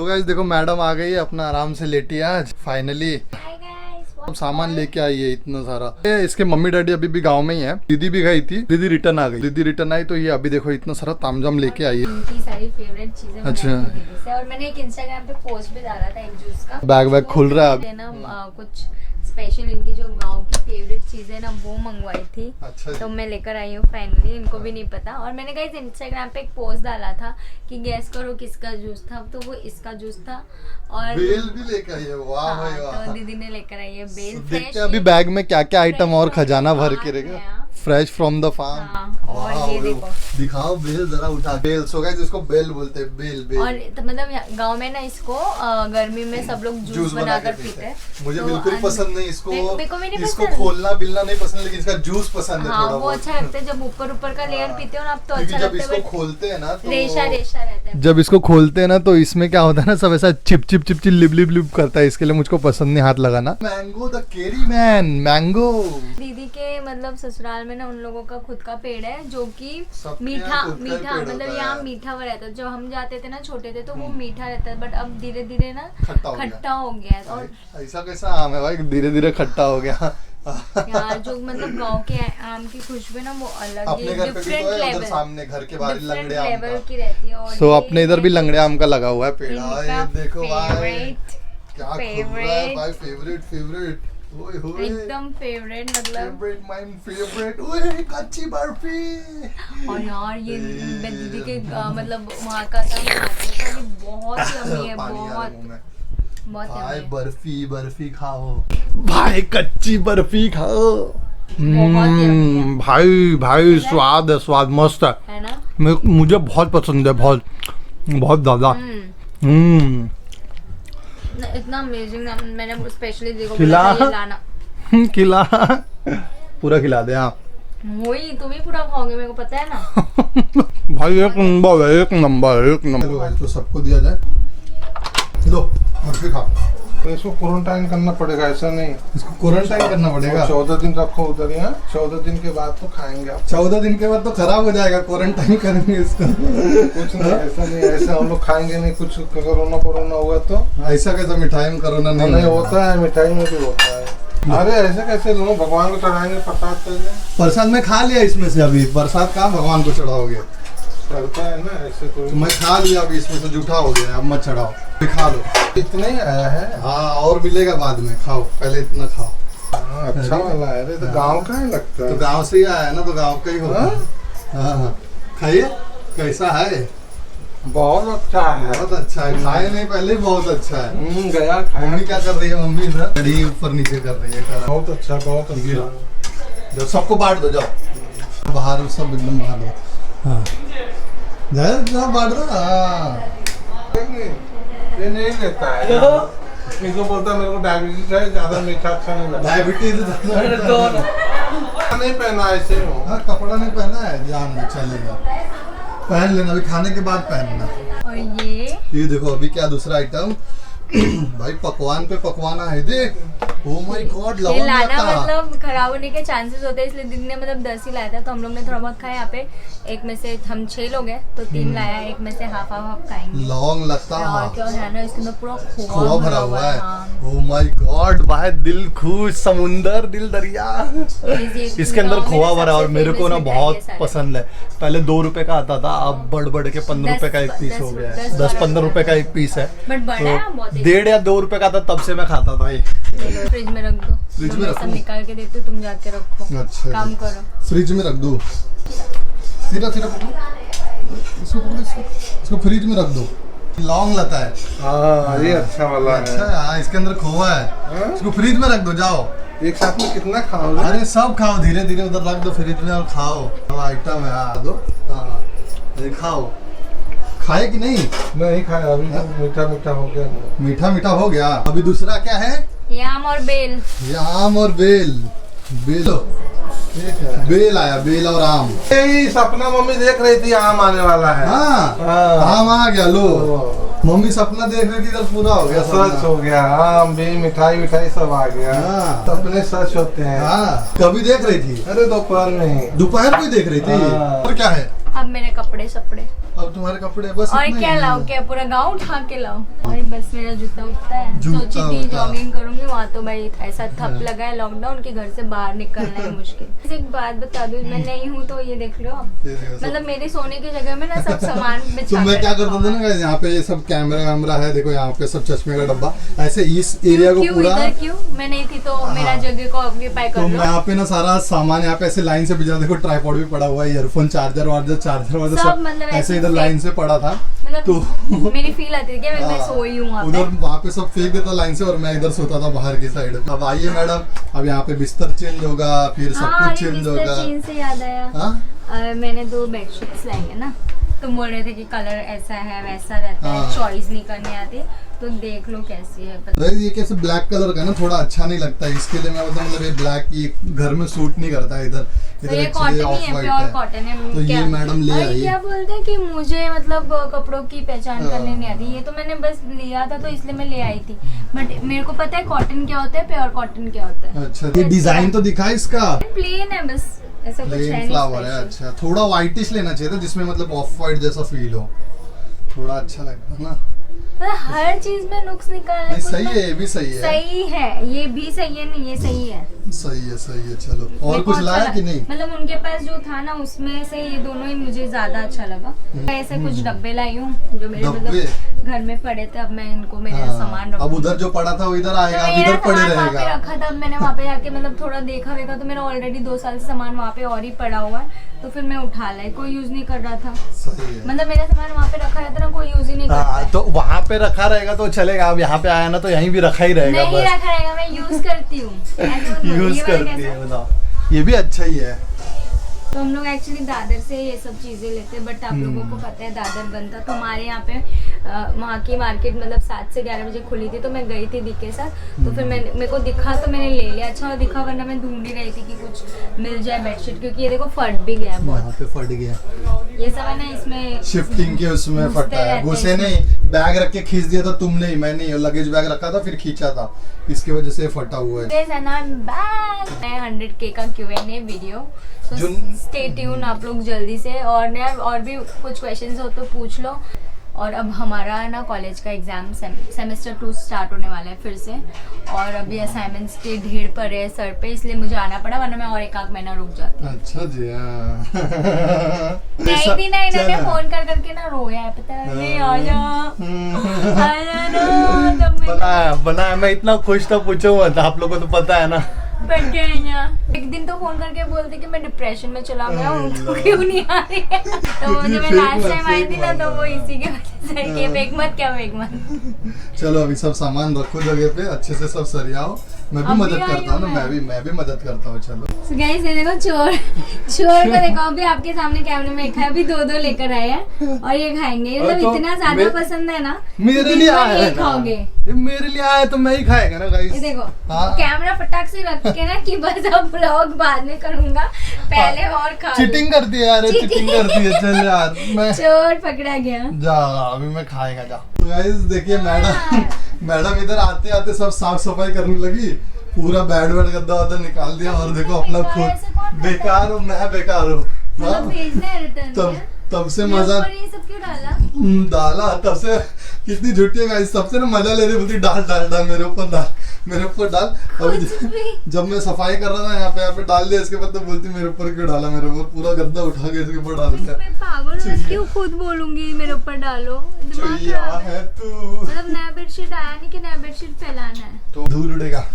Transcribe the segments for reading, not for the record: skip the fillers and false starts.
Guys देखो madam आ गई है, अपना आराम से लेटी है आज फाइनली। अब सामान लेके आई है इतना सारा। इसके मम्मी डैडी अभी भी गांव में ही है। दीदी भी गई थी, दीदी रिटर्न आ गई। दीदी रिटर्न आई तो ये अभी देखो इतना सारा तामझाम लेके आई है। इनकी सारी फेवरेट चीजें अच्छा। और मैंने एक इंस्टाग्राम पे पोस्ट भी डाला था एक जूस का। बैग वैग खुल रहा है अब। ना कुछ स्पेशल इनकी जो गांव की फेवरेट चीजें ना वो मंगवाई थी। अच्छा तो मैं लेकर आई हूँ फाइनली। इनको भी नहीं पता। और मैंने गाइस इंस्टाग्राम पे एक पोस्ट डाला था कि गैस करो किसका जूस था, तो वो इसका जूस था। और बेल भी लेकर आई है। वाह भाई वाह। तो दीदी ने लेकर आई है बेल। देखते हैं अभी बैग में क्या क्या आइटम और खजाना भर के रहेगा। Fresh from the farm. और ये देखो दिखाओ बेल जरा उठा। बेल सो गाइस इसको बेल बोलते हैं। बेल बेल। और तो मतलब गांव में ना इसको गर्मी में सब लोग जूस बनाकर पीते हैं। मुझे बिल्कुल पसंद नहीं इसको। इसको पसंद। खोलना बिलना नहीं पसंद, लेकिन इसका जूस पसंद है। हाँ, वो अच्छा लगता है जब ऊपर ऊपर का लेयर पीते हो ना, अब तो अच्छा लगता है। जब इसको खोलते हैं ना तो रेशा रेशा रहता है। जब इसको खोलते हैं ना तो इसमें क्या होता है ना, सब ऐसा चिप चिप चिप चिप लिप लिप लिप करता है। इसके लिए मुझको पसंद नहीं हाथ लगाना। मैंगो द केरी मैन मैंगो। दीदी के मतलब ससुराल में ना उन लोगों का खुद का पेड़ है जो कि मीठा मीठा मतलब यहाँ मीठा हुआ रहता है। जब हम जाते थे ना छोटे थे तो वो मीठा रहता है, बट अब धीरे धीरे ना खट्टा हो गया है। और ऐसा कैसा आम है भाई, धीरे धीरे खट्टा हो गया। यार जो मतलब गांव के आम की खुशबू ना वो अलग अपने घर पे भी तो है, उधर सामने घर के बाहर लंगड़े आम लेवल की रहती है। और सो अपने इधर भी लंगड़े आम का लगा हुआ है पेड़। इनका देखो भाई फेवरेट क्या फेवरेट भाई। फेवरेट फेवरेट ओए होए एकदम फेवरेट मतलब फेवरेट माइन फेवरेट। ओए कच्ची बर्फी। और यार ये दीदी के मतलब वहाँ का था बहुत यम्मी है। बहुत भाई बर्फी बर्फी खाओ भाई, कच्ची बर्फी खाओ। भाई भाई स्वाद है, स्वाद मस्त है ना। मुझे बहुत पसंद है, बहुत बहुत ज्यादा। इतना अमेजिंग। मैंने स्पेशली देखो खिला लाना खिला पूरा खिला दे। हाँ वही तुम ही पूरा खाओगे, मेरे को पता है ना। भाई एक नंबर है, एक नंबर एक नंबर। तो सबको दिया जाए। लो बर्फी खा। तो इसको क्वारंटाइन करना पड़ेगा, ऐसा नहीं। इसको क्वारंटाइन करना पड़ेगा। 14 दिन रखो उधर ही। 14 दिन के बाद तो खाएंगे आप। 14 दिन के बाद तो खराब हो जाएगा, क्वारंटाइन करेंगे इसको। कुछ नहीं, ऐसा नहीं, ऐसा हम लोग खाएंगे नहीं। कुछ कोरोना हुआ तो ऐसा कैसा मिठाई में कोरोना नहीं होता है, मिठाई में भी होता है। अरे ऐसे कैसे लोग भगवान को चढ़ाएंगे प्रसाद करके? प्रसाद में खा लिया इसमें से। अभी प्रसाद कहाँ भगवान को चढ़ाओगे? चढ़ता है ना ऐसे तो मैं खा लिया अभी, इसमें से जूठा हो गया। अब मत चढ़ाओ, खा लो। इतना ही आया है। हाँ और मिलेगा बाद में, खाओ पहले इतना खाओ। अच्छा वाला है। अरे तो गाँव का ही लगता है। तो गाँव से ही आया है ना, तो गाँव का ही होगा। हाँ खाइए, कैसा है? बहुत अच्छा है। बहुत अच्छा है। खाए नहीं पहले ही बहुत अच्छा है। गया मम्मी क्या कर रही है? मम्मी इधर कड़ी ऊपर नीचे कर रही है। बहुत अच्छा, बहुत अच्छा। जब सबको बांट दो, जाओ बाहर, सब एकदम बाहर दो। हाँ जाओ बांट दो। हाँ ये नहीं लेता है। इसको बोलता है मेरे को डायबिटीज है, ज्यादा मीठा अच्छा नहीं लगता। डायबिटीज नहीं पहना ऐसे हो। हाँ कपड़ा नहीं पहना है, जान में चलेगा। पहन लेना अभी, खाने के बाद पहनना। और ये देखो अभी क्या दूसरा आइटम। भाई पकवान पे पकवाना है, देख। ओह माय गॉड, ये लाना मतलब खराब होने के चांसेस होते हैं, इसलिए दीदी ने मतलब 10 ही लाया था। तो हम लोग ने थोड़ा बहुत खाया। यहाँ पे एक में से हम 6 लोग हैं तो 3 लाया, एक में से हाफ खाएंगे। लौंग लगता और क्या है ना, इसके अंदर पूरा खोआ भरा हुआ है। ओह माय गॉड भाई, दिल खुश, समुंदर दिल दरिया। इसके अंदर खोआ भरा। और मेरे को ना बहुत पसंद है। पहले 2 रुपए का आता था, अब बढ़ बढ़ के 15 रुपए का एक पीस हो गया है। 10-15 रुपए का एक पीस है। बट बड़ा है बहुत। 1.5 या 2 रुपए का था, तब से मैं खाता था ये। फ्रिज में रख दो। फ्रिज में रखो, निकाल के देते हो, तुम जाके रखो। अच्छा काम करो, फ्रिज में रख दो। सीधा सीधा पकड़ो इसको, पकड़ो इसको फ्रिज में रख दो। लौंग लता है। हाँ ये अच्छा वाला है। अच्छा हाँ, इसके अंदर खोआ है। इसको फ्रिज में रख दो, जाओ। एक साथ में कितना खाओगे? अरे सब खाओ, धीरे धीरे उधर रख दो फ्रिज में और खाओ। आइटम है। हाँ दो। हाँ खाओ। खाए कि नहीं? नहीं खाया अभी तो मीठा मीठा हो गया। मीठा मीठा हो गया। अभी दूसरा क्या है? आम और बेल। आम और बेल। बेल बेल आया, बेल और आम। यही सपना मम्मी देख रही थी, आम आने वाला है। हाँ आम आ गया। लो मम्मी सपना देख रही थी, इधर पूरा हो गया। सच हो गया। आम भी मिठाई मिठाई सब आ गया। हाँ। सपने सच होते हैं। हाँ कभी देख रही थी? अरे दोपहर में ही। दोपहर को ही देख रही थी। हाँ। और क्या है? अब मेरे कपड़े सपड़े, अब तुम्हारे कपड़े बस और इतना क्या ही लाओ, है। क्या पूरा गाँव उठा के लाओ। और बस मेरा जूता उठता है, जूता सोची थी उठा। जॉगिंग करूंगी, वहाँ तो भाई ऐसा थप लगा है लॉकडाउन की, घर से बाहर निकलना है मुश्किल। एक बात बता दूं, मैं नहीं हूँ तो ये देख लो आप, ये देखो, सब- मतलब मेरे सोने की जगह में ना सब सामान तो बिछा मैं कर क्या रखा करता था हुआ ना है। यहाँ पे ये सब कैमरा वैमरा है, देखो यहाँ पे सब चश्मे का डब्बा, ऐसे इस एरिया को क्यों पूरा। इधर क्यों? मैं नहीं थी तो मेरा हाँ। जगह को ऑक्यूपाई तो कर मैं लो। यहाँ पे ना सारा सामान यहाँ पे ऐसे लाइन से बिछा, देखो ट्राइपॉड भी पड़ा हुआ है, ईयरफोन चार्जर वार्जर सब सब मतलब ऐसे ऐसे इधर फेक- लाइन से पड़ा था। मतलब तो मेरी फील आती थी कि मैं हाँ, सोई हूँ वहाँ उधर पे। वहाँ पे सब फेंक देता लाइन से और मैं इधर सोता था बाहर की साइड। अब आइए मैडम, अब यहाँ पे बिस्तर चेंज होगा, फिर सब हाँ, कुछ अरे चेंज बिस्तर होगा। चेंज से याद आया, हाँ मैंने 2 बेडशीट्स लाई है ना, तुम बोल रहे थे कि कलर ऐसा है वैसा रहता है, हाँ। चॉइस नहीं करने आती, तो देख लो कैसी है। भाई ये कैसे ब्लैक कलर का ना थोड़ा अच्छा नहीं लगता है, इसके लिए मैं मतलब ये ब्लैक ये घर में सूट नहीं करता है। इधर तो ये actually कॉटन ही off है, white प्योर कॉटन है। तो ये मैडम ले और आई। क्या बोलते हैं कि मुझे मतलब कपड़ों की पहचान हाँ। करने नहीं आती, ये तो मैंने बस लिया था तो इसलिए मैं ले आई थी, बट मेरे को पता है कॉटन क्या होता है, प्योर कॉटन क्या होता है। अच्छा ये डिजाइन तो दिखा इसका, प्लेन है बस, ऐसा कुछ है प्लेन नहीं फ्लावर है। special। अच्छा थोड़ा व्हाइटिश लेना चाहिए था, जिसमें मतलब ऑफ व्हाइट जैसा फील हो, थोड़ा अच्छा लगता ना। मतलब हर चीज में नुक्स निकालना नहीं सही है, ये भी सही है। सही है, ये भी सही है, नहीं ये सही है। सही है सही है। चलो और मेरे को कुछ अच्छा लाया लगा। कि नहीं? मतलब उनके पास जो था ना उसमें से ये दोनों ही मुझे ज्यादा अच्छा लगा। ऐसे कुछ डब्बे लाई हूँ जो मेरे डब्बे? मतलब घर में पड़े थे, अब मैं इनको मेरे सामान हाँ, अब उधर जो पड़ा था वो इधर आएगा, अब इधर पड़े वहाँ पे रहेगा। रखा था, अब मैंने वहाँ पे जाके मतलब थोड़ा देखा वेखा तो मेरा ऑलरेडी 2 साल से सामान वहाँ पे और ही पड़ा हुआ है, तो फिर मैं उठा लाई, कोई यूज नहीं कर रहा था, सही है। मतलब मेरा सामान वहाँ पे रखा रहता ना, कोई यूज ही नहीं करता हाँ है। तो वहाँ पे रखा रहेगा तो चलेगा, अब यहाँ पे आया ना तो यहीं भी रखा ही रहेगा। नहीं बस रखा रहेगा, मैं यूज करती हूँ। ऐसे मत बोलो, यूज ये वाला करती कैसा? है, बताओ ये भी अच्छा ही है। तो हम लोग एक्चुअली दादर से ये सब चीज़ें लेते हैं, बट आप लोगों को पता है दादर बंद था, तो हमारे यहाँ पे वहाँ की मार्केट मतलब 7 से 11 बजे खुली थी, तो मैं गई थी दी के साथ, तो फिर मेरे को दिखा तो मैंने ले लिया। अच्छा दिखा, वरना मैं ढूंढ ही रही थी कि कुछ मिल जाए बेडशीट, क्योंकि ये देखो फट भी गया है यहाँ बहुत, पे फट गया, ये सब है ना इसमें शिफ्टिंग के उसमें घुसते फटा है। रहते घुसे हैं नहीं, बैग रख के खींच दिया था तुमने ही, मैं नहीं, लगेज बैग रखा था फिर खींचा था, इसकी वजह से फटा हुआ है। Guys, and I'm back. मैं 100K का Q&A वीडियो, तो स्टे ट्यून आप लोग जल्दी से, और भी कुछ क्वेश्चंस हो तो पूछ लो। और अब हमारा ना कॉलेज का एग्जाम सेमेस्टर 2 स्टार्ट होने वाला है फिर से, और अभी असाइनमेंट्स के ढेर पड़े हैं सर पे, इसलिए मुझे आना पड़ा, वरना मैं और एक आध महीना रुक जाती। अच्छा जी हाँ। नहीं भी ना, इन्होंने चलो। फोन कर करके ना रोया है, पता है नहीं, आजा आजा ना, तब मैं बनाया मैं इतना खुश था, पूछो मत, आप लोगों को तो पता है ना। बैठ गए यहाँ। एक दिन तो फोन करके बोलते कि मैं डिप्रेशन में चला गया हूँ, तो क्यों नहीं आ रही है? तो वो जब मैं लास्ट टाइम आई थी ना, तो वो इसी के वजह से कि फेक मत, क्या फेक मत। चलो अभी सब सामान रखो जगह पे, अच्छे से सब सरियाओ, मैं भी अभी मदद आई करता हूँ ना, हूँ मैं भी मदद करता हूँ। चलो So guys, ये देखो चोर को देखो, अभी आपके सामने कैमरे में खाया, अभी 2 लेकर आए हैं और ये खाएंगे, ये मतलब तो इतना ज्यादा पसंद है ना, मेरे दिन लिए भर आया ये है ना, खाओगे। ये मेरे लिए आया है तो मैं ही खाएगा ना गाइस। ये देखो हाँ। कैमरा फटाक से रख के ना कि बस अब व्लॉग बाद में करूंगा, पहले और खा लो। चीटिंग करती है यार, चीटिंग करती है। चल यार मैं चोर पकड़ा गया। जा, अभी मैं खाएगा जा। तो गाइस देखिए मैडम इधर आते आते सब साफ सफाई करने लगी, पूरा बेड गद्दा वद्दा निकाल दिया, और देखो अपना खुद बेकार हूँ, मैं बेकार हूँ। मतलब भेजना है रिटर्न तब से मजा ये सब क्यों डाला? डाला, तब से कितनी झूठी है गाइस, सबसे ना मजा ले रही, बोलती डाल डाल डाल मेरे ऊपर डाल, मेरे ऊपर डाल। अभी जब मैं सफाई कर रहा था यहाँ पे डाल दिया, इसके बाद तो बोलती मेरे ऊपर क्यों डाला, मेरे ऊपर पूरा गद्दा उठा के इसके ऊपर डाल दिया। मैं पागल हूँ, क्यों खुद बोलूंगी मेरे ऊपर डालो, दिमाग चुईया खराब है। है तू। मतलब नया बेडशीट आया नहीं कि नया बेडशीट फैलाना है, तो धूल उड़ेगा,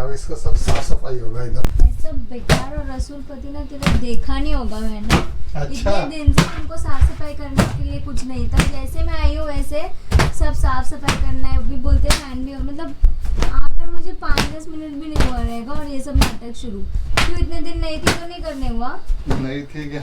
अब इसका सब साफ सफाई होगा इधर। ऐसा बेकार और रसूलपति ना तेरा देखा नहीं होगा मैंने। अच्छा। इतने दिन से तुमको साफ सफाई करने के लिए कुछ नहीं था, जैसे मैं आई हूँ वैसे सब साफ सफाई करना है, भी बोलते फैन भी हो, मतलब आकर मुझे 5-10 मिनट भी नहीं हुआ रहेगा और ये सब नाटक शुरू। क्यों इतने दिन नहीं थी तो नहीं करने हुआ? नहीं थी क्या?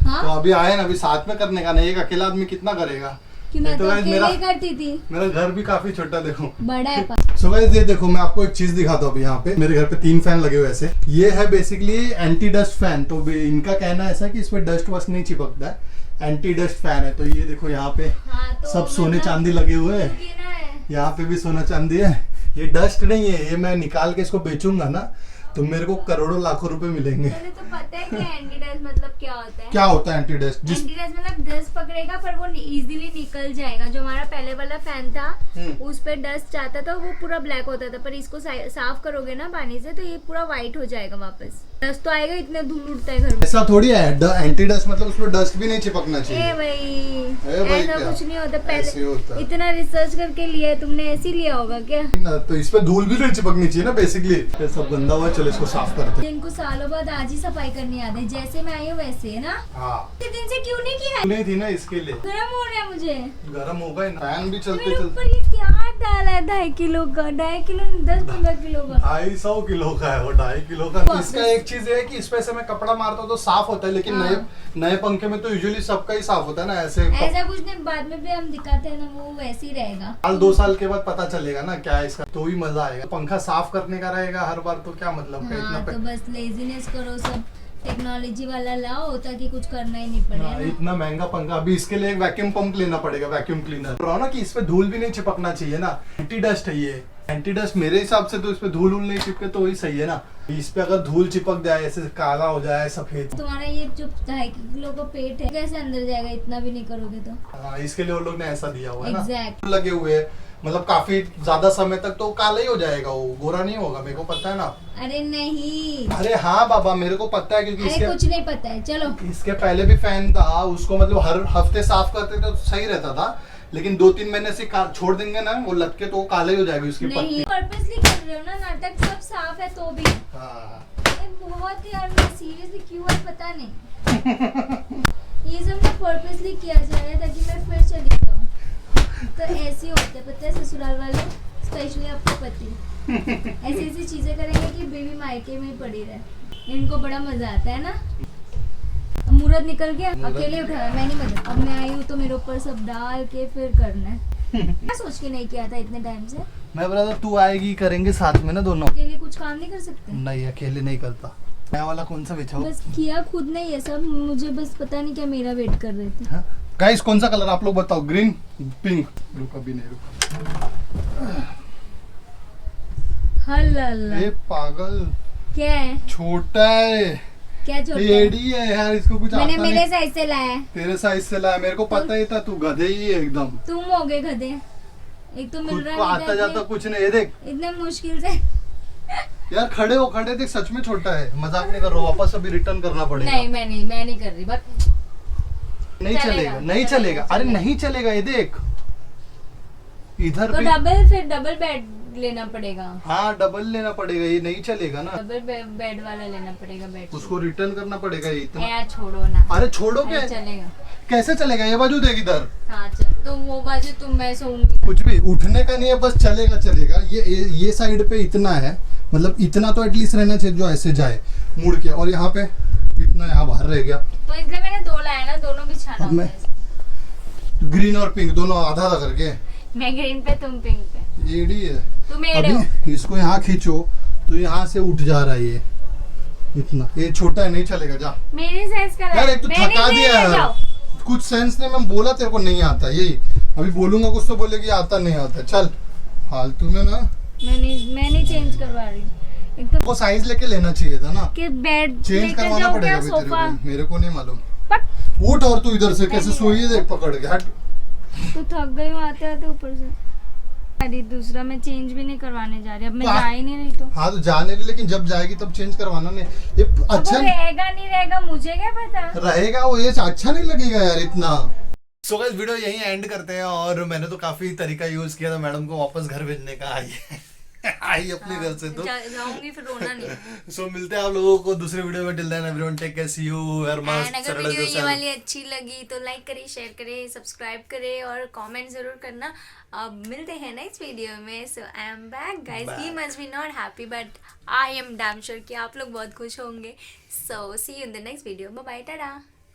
हाँ? तो अभी आए ना, अभी साथ में करने का नहीं, एक अकेला आदमी कितना करेगा? कि मैं तो guys, अकेले ही करती थी, मेरा घर भी काफी छोटा, देखो बड़ा है पर। सो गाइस ये देखो, मैं आपको एक चीज दिखाता हूँ। अभी यहाँ पे मेरे घर पे 3 फैन लगे हुए ऐसे, ये है बेसिकली एंटी डस्ट फैन। तो इनका कहना ऐसा कि इसमें डस्ट वस्ट नहीं चिपकता है, एंटी डस्ट फैन है। तो ये देखो यहाँ पे हाँ, तो सब सोने मतलब चांदी लगे हुए हैं, क्योंकि ना यहाँ पे भी सोना चांदी है। ये डस्ट नहीं है, ये मैं निकाल के इसको बेचूंगा ना, तो मेरे को करोड़ों लाखों रुपए मिलेंगे। पहले तो पता है कि एंटी डस्ट मतलब क्या होता है? क्या होता है एंटी डस्ट? एंटी डस्ट मतलब डस्ट पकड़ेगा पर वो इजीली निकल जाएगा। जो हमारा पहले वाला फैन था उस पे डस्ट जाता था, वो पूरा ब्लैक होता था, पर इसको साफ करोगे ना पानी से तो ये पूरा व्हाइट हो जाएगा वापस। डस्ट तो आएगा, इतने धूल उड़ता है घर में। ऐसा थोड़ी है, एंटी डस्ट मतलब उसमें डस्ट भी नहीं चिपकना चाहिए। भाई ऐसा कुछ नहीं होता। ऐसे होता पहले है। इतना रिसर्च करके लिया है तुमने, ऐसे ही लिया होगा क्या? तो इस पे धूल भी नहीं चिपकनी चाहिए ना बेसिकली। ये सब गंदा हुआ, चलो इसको साफ करते हैं। इनको सालों बाद आज ही सफाई करनी याद है, जैसे मैं आई हूँ वैसे है ना। हाँ इतने दिन से क्यों नहीं किया? नहीं थी ना इसके लिए। गर्म हो रहा है मुझे। गर्म होगा ही ना, फैन भी चलते मेरे चलते। ऊपर ये क्या डाला है? 2.5 किलो का, 2.5 किलो 10-15 किलो का। 250 किलो का है वो, 2.5 किलो का। इसका एक चीज है कि इस पे से मैं कपड़ा मारता हूँ तो साफ होता है, लेकिन नए पंखे में तो यूजुअली सबका ही साफ होता है ना। ऐसे ऐसा कुछ नहीं, बाद में भी हम दिखाते हैं ना, वो वैसे ही रहेगा। साल 2 साल के बाद पता चलेगा ना क्या है इसका, तो ही मजा आएगा। पंखा साफ करने का रहेगा हर बार तो क्या मतलब है इतना तो बस लेजीनेस करो, सब टेक्नोलॉजी वाला लाओ ताकि कुछ करना ही नहीं पड़े। इतना महंगा पंखा। अभी इसके लिए एक वैक्यूम पंप लेना पड़ेगा, वैक्यूम क्लीनर। रहा ना कि इस पे धूल भी नहीं चिपकना चाहिए ना। एंटी डस्ट है ये, एंटी डस्ट मेरे हिसाब से तो इस पे धूल वूल नहीं चिपके तो वही सही है ना। इस पे अगर धूल चिपक जाए, ऐसे काला हो जाए सफेद। तुम्हारा ये जो 2.5 किलो का पेट है कैसे अंदर जाएगा इतना भी नहीं करोगे तो? हाँ, इसके लिए वो लोग ने ऐसा दिया हुआ है ना। Exact. लगे हुए हैं, मतलब काफी ज्यादा समय तक तो काला ही हो जाएगा, वो गोरा नहीं होगा, मेरे को पता है ना। अरे नहीं, अरे हाँ बाबा, मेरे को पता है क्योंकि अरे कुछ नहीं पता है। चलो, इसके पहले भी फैन था, उसको मतलब हर हफ्ते साफ करते थे तो सही रहता था, लेकिन 2-3 महीने से छोड़ देंगे ना वो लटके तो वो काले ही हो जाएगी उसकी नहीं पत्ती। पर्पसली कर रहे हो ना नाटक, सब साफ है तो भी। हाँ। ये बहुत यार, मैं सीरियसली क्यों है पता नहीं। ये सब ना पर्पसली किया जा रहा है ताकि मैं फिर चली जाऊँ। तो ऐसे होते पता है ससुराल वाले, स्पेशली आपके पति ऐसी चीजें करेंगे कि बेबी मायके में ही पड़ी रहे। इनको बड़ा मजा आता है ना। मुहूर्त निकल गया, अकेले उठाया, मैं नहीं मदद। अब मैं आई हूँ तो मेरे ऊपर सब डाल के फिर करना है। मैं सोच के नहीं किया था इतने टाइम से। मैं बोला था तू आएगी, करेंगे साथ में ना दोनों। अकेले कुछ काम नहीं कर सकते? नहीं, अकेले नहीं करता। नया वाला कौन सा बिछाओ? बस किया खुद ने ये सब, मुझे बस पता नहीं क्या मेरा वेट कर रहे थे। गाइस कौन सा कलर आप लोग बताओ? Green, pink? रुक अभी नहीं, रुक। हल्ला ये पागल क्या है? छोटा है। क्या छोटा है? एडी है यार, इसको कुछ मैंने आता मेरे नहीं। साइज से लाया है। तेरे साइज से लाया, मेरे को पता ही था तू गधे ही है एकदम। तुम हो गए गधे। एक तो मिल खुद रहा को है आता जाता कुछ नहीं। ये देख इतने मुश्किल से। यार, खड़े हो, खड़े देख, सच में छोटा है, मजाक नहीं कर रहा हूँ। वापस अभी रिटर्न करना पड़ेगा। नहीं मैं नहीं कर रही, बट नहीं चलेगा, नहीं चलेगा। अरे नहीं चलेगा, ये देख इधर तो भी। फिर डबल बेड लेना पड़ेगा। हाँ, डबल लेना पड़ेगा, ये नहीं चलेगा ना। डबल बेड वाला लेना पड़ेगा बेड। उसको रिटर्न करना पड़ेगा ये इतना। यार छोड़ो ना। अरे छोड़ो अरे के चलेगा। कैसे चलेगा? ये बाजू देख इधर। हाँ चल, तो वो बाजू तुम मैं सोऊंगी। कुछ भी उठने का नहीं है, बस चलेगा। ये साइड पे इतना है, मतलब इतना तो एटलीस्ट रहना चाहिए जो ऐसे जाए मुड़ के, और यहाँ पे इतना यहाँ बाहर रह गया। तो इसलिए मैंने 2 लाया ना, दोनों बिछाना अब मैं होता है। ग्रीन और पिंक दोनों आधा आधा करके। मैं ग्रीन पे तुम पिंक पे। एडी है। तुम एडे हो। अभी इसको यहाँ खींचो तो यहाँ से उठ जा रहा है ये इतना। ये छोटा है, नहीं चलेगा, जा। मेरे साइज का यार एक तो थका दिया यार, कुछ सेंस नहीं। मैं बोला तेरे को नहीं आता, यही अभी बोलूंगा कुछ तो बोलेगी आता नहीं आता। चल फालतू में ना। मैं नहीं चेंज करवा रही हूँ। एक तो वो साइज लेके लेना चाहिए था ना। कि बेड चेंज लेकर करवाना जाओ पड़ेगा क्या अभी तेरे सोफा? को, मेरे को नहीं मालूम। पट उठ, और तू इधर से कैसे सोई है देख पकड़ के। हट। तो थक गई हूँ आते आते ऊपर से। अरे दूसरा मैं चेंज भी नहीं करवाने जा रही, अब मैं तो जा ही नहीं रही तो। हाँ तो जाने दे, लेकिन जब जाएगी तब चेंज करवाना नहीं। ये अच्छा रहेगा नहीं रहेगा मुझे क्या पता। रहेगा वो, ये अच्छा नहीं लगेगा यार इतना। सो गाइस वीडियो यहीं एंड करते हैं, और मैंने तो काफी तरीका यूज किया था मैडम को वापस घर भेजने का। आई अपने घर से तो जाऊंगी फिर रोना नहीं। सो मिलते हैं आप लोगों को दूसरे वीडियो में। Till then everyone take care, see you. अगर वीडियो ये वाली अच्छी लगी तो लाइक करें, शेयर करें, सब्सक्राइब करें और कमेंट जरूर करना। अब मिलते हैं नेक्स्ट वीडियो में। So I am back guys. He must be not happy but I am damn sure कि आप लोग बहुत खुश होंगे। So see you in the next video. Bye bye, Tata.